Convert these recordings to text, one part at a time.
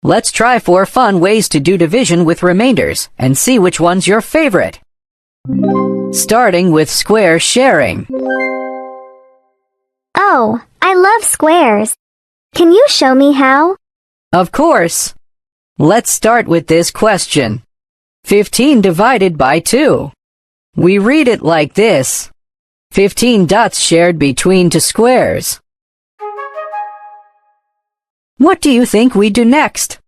Let's try 4 fun ways to do division with remainders and see which one's your favorite. Starting with square sharing. Oh, I love squares. Can you show me how? Of course. Let's start with this question. 15 divided by 2. We read it like this. 15 dots shared between 2 squares. What do you think we do next?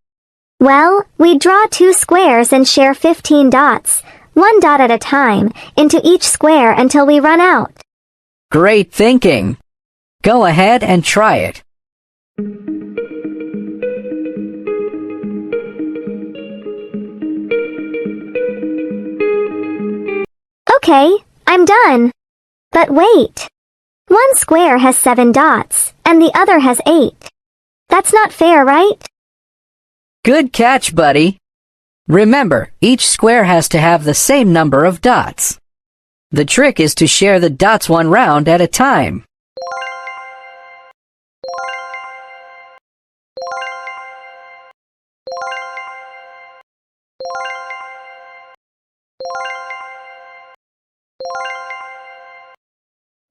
Well, we draw 2 squares and share 15 dots, 1 dot at a time, into each square until we run out. Great thinking. Go ahead and try it. Okay, I'm done. But wait. One square has 7 dots, and the other has 8. That's not fair, right? Good catch, buddy. Remember, each square has to have the same number of dots. The trick is to share the dots 1 round at a time.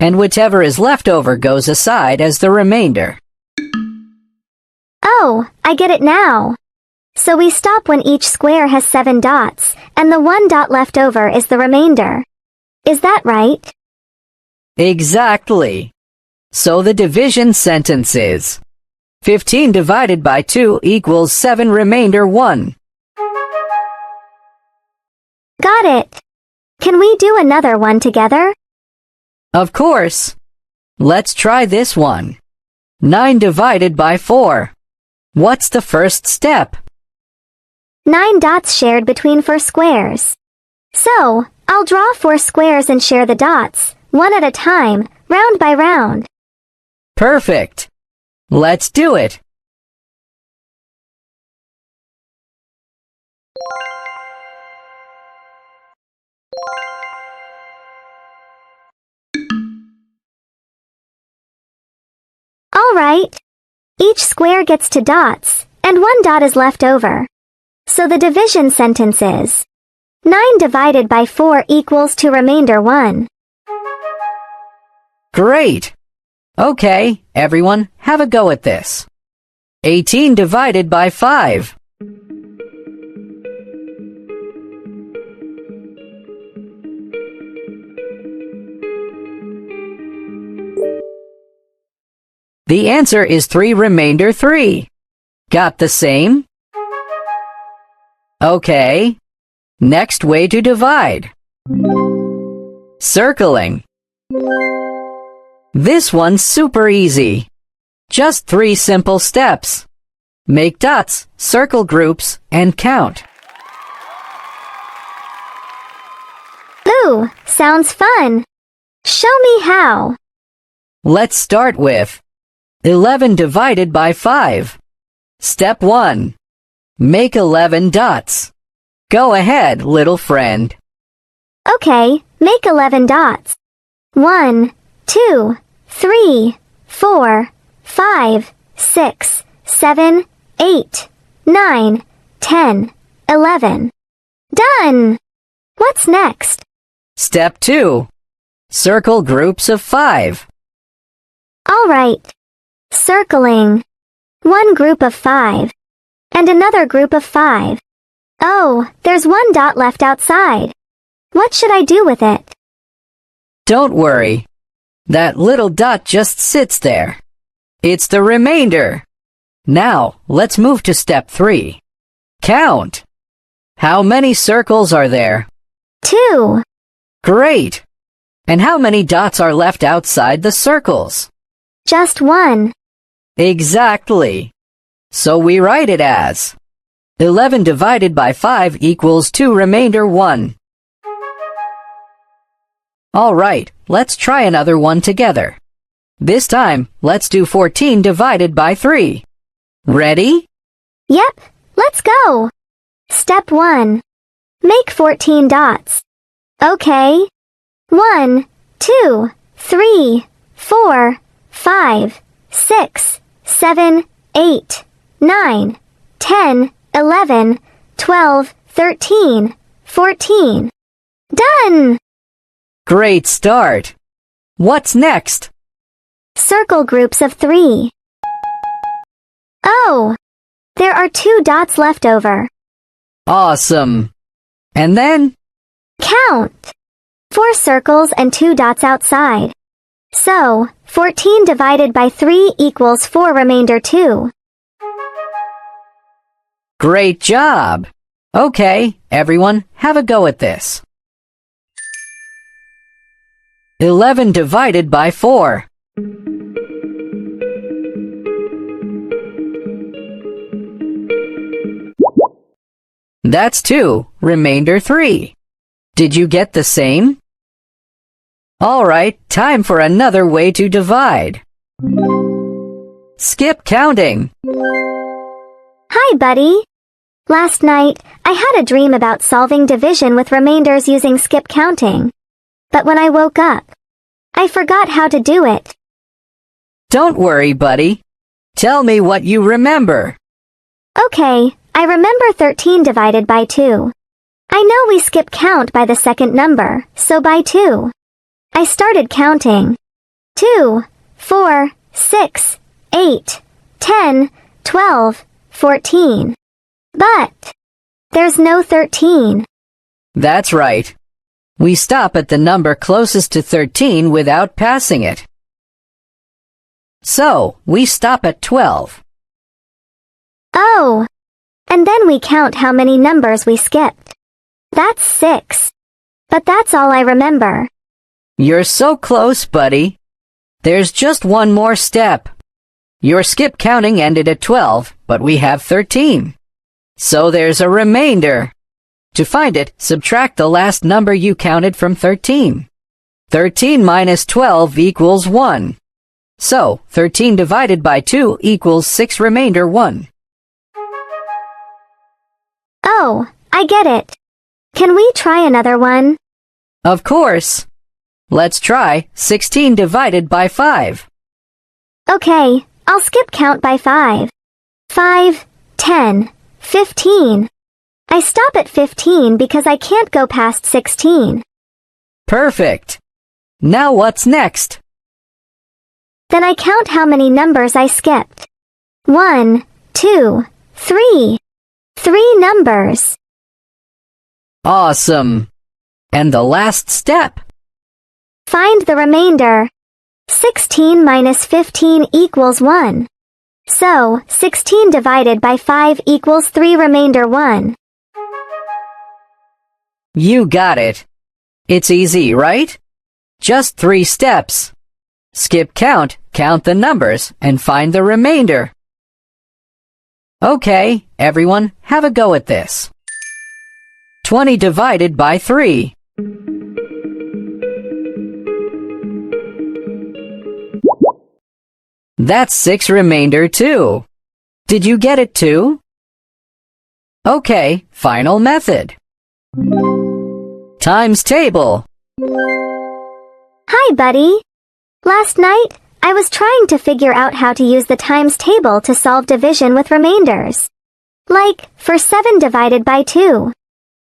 And whichever is left over goes aside as the remainder. Oh, I get it now. So we stop when each square has 7 dots, and the 1 dot left over is the remainder. Is that right? Exactly. So the division sentence is 15 divided by 2 equals 7 remainder 1. Got it. Can we do another one together? Of course. Let's try this one. 9 divided by 4. What's the first step? 9 dots shared between 4 squares. So, I'll draw 4 squares and share the dots, 1 at a time, round by round. Perfect. Let's do it. All right. Each square gets 2 dots, and 1 dot is left over. So the division sentence is 9 divided by 4 equals to remainder 1. Great. Okay, everyone, have a go at this. 18 divided by 5. The answer is 3 remainder 3. Got the same? Okay. Next way to divide. Circling. This one's super easy. Just 3 simple steps. Make dots, circle groups, and count. Ooh, sounds fun. Show me how. Let's start with 11 divided by 5. Step 1. Make 11 dots. Go ahead, little friend. Okay, make 11 dots. 1, 2, 3, 4, 5, 6, 7, 8, 9, 10, 11. Done! What's next? Step 2. Circle groups of 5. All right. Circling. 1 group of 5. And another group of 5. Oh, there's 1 dot left outside. What should I do with it? Don't worry. That little dot just sits there. It's the remainder. Now, let's move to step 3. Count. How many circles are there? 2. Great. And how many dots are left outside the circles? Just 1. Exactly. So we write it as 11 divided by 5 equals 2 remainder 1. All right, let's try another one together. This time, let's do 14 divided by 3. Ready? Yep, let's go. Step 1. Make 14 dots. Okay. 1, 2, 3, 4, 5, 6, 7, 8, 9, 10, 11, 12, 13, 14. Done! Great start. What's next? Circle groups of 3. Oh! There are 2 dots left over. Awesome. And then? Count! 4 circles and 2 dots outside. So, 14 divided by 3 equals 4 remainder 2. Great job. Okay, everyone, have a go at this. 11 divided by 4. That's 2, remainder 3. Did you get the same? All right, time for another way to divide. Skip counting. Hi, buddy. Last night, I had a dream about solving division with remainders using skip counting. But when I woke up, I forgot how to do it. Don't worry, buddy. Tell me what you remember. Okay, I remember 13 divided by 2. I know we skip count by the second number, so by 2. I started counting. 2, 4, 6, 8, 10, 12, 14. But there's no 13. That's right. We stop at the number closest to 13 without passing it. So, we stop at 12. Oh! And then we count how many numbers we skipped. That's 6. But that's all I remember. You're so close, buddy. There's just one more step. Your skip counting ended at 12, but we have 13. So there's a remainder. To find it, subtract the last number you counted from 13. 13 minus 12 equals 1. So, 13 divided by 2 equals 6 remainder 1. Oh, I get it. Can we try another one? Of course. Let's try 16 divided by 5. Okay, I'll skip count by 5. 5, 10, 15. I stop at 15 because I can't go past 16. Perfect. Now what's next? Then I count how many numbers I skipped. 1, 2, 3. 3 numbers. Awesome. And the last step? Find the remainder. 16 minus 15 equals 1. So, 16 divided by 5 equals 3 remainder 1. You got it. It's easy, right? Just 3 steps. Skip count, count the numbers, and find the remainder. Okay, everyone, have a go at this. 20 divided by 3. That's 6 remainder 2. Did you get it too? Okay, final method. Times table. Hi, buddy. Last night, I was trying to figure out how to use the times table to solve division with remainders. Like, for 7 divided by 2.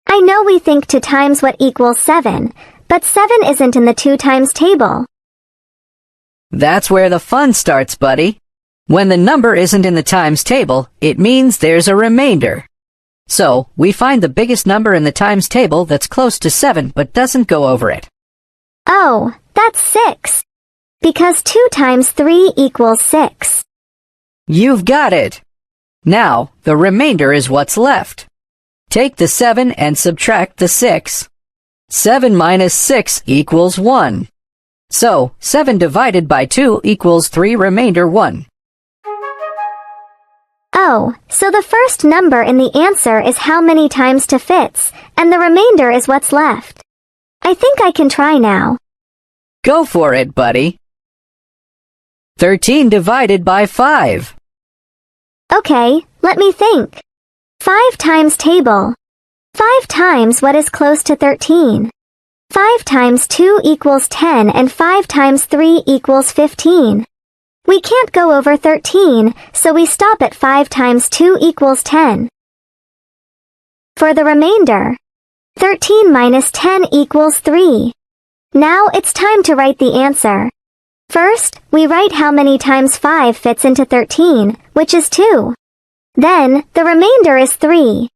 I know we think 2 times what equals 7, but 7 isn't in the 2 times table. That's where the fun starts, buddy. When the number isn't in the times table, it means there's a remainder. So, we find the biggest number in the times table that's close to 7 but doesn't go over it. Oh, that's 6. Because 2 times 3 equals 6. You've got it. Now, the remainder is what's left. Take the 7 and subtract the 6. 7 minus 6 equals 1. So, 7 divided by 2 equals 3 remainder 1. Oh, so the first number in the answer is how many times 2 fits, and the remainder is what's left. I think I can try now. Go for it, buddy. 13 divided by 5. Okay, let me think. 5 times table. 5 times what is close to 13. 5 times 2 equals 10 and 5 times 3 equals 15. We can't go over 13, so we stop at 5 times 2 equals 10. For the remainder, 13 minus 10 equals 3. Now it's time to write the answer. First, we write how many times 5 fits into 13, which is 2. Then, the remainder is 3.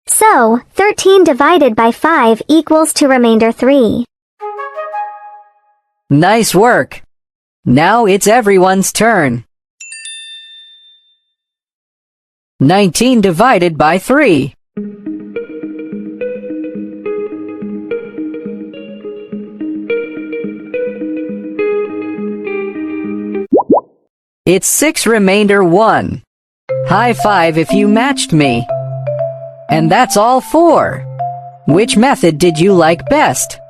So, 13 divided by 5 equals to remainder 3. Nice work! Now it's everyone's turn. 19 divided by 3. It's 6 remainder 1. High five if you matched me. And that's all 4. Which method did you like best?